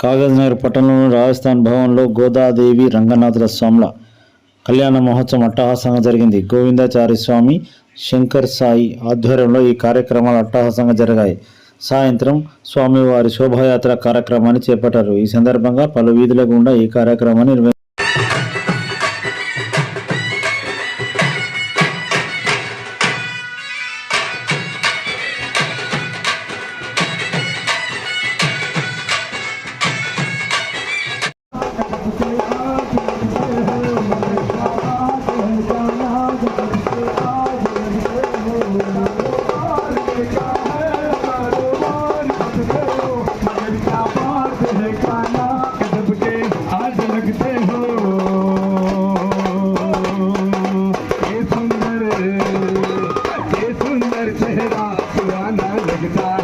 కాగజ్ నగర్ పట్టణంలోని రాజస్థాన్ భవన్లో గోదాదేవి రంగనాథుల స్వాముల కళ్యాణ మహోత్సవం అట్టహాసంగా జరిగింది. గోవిందాచారి స్వామి, శంకర్ సాయి ఆధ్వర్యంలో ఈ కార్యక్రమాలు అట్టహాసంగా జరిగాయి. సాయంత్రం స్వామివారి శోభాయాత్ర కార్యక్రమాన్ని చేపట్టారు. ఈ సందర్భంగా పలు వీధుల గుండా ఈ కార్యక్రమాన్ని నిర్వహించారు. चेहरा पुराना लगता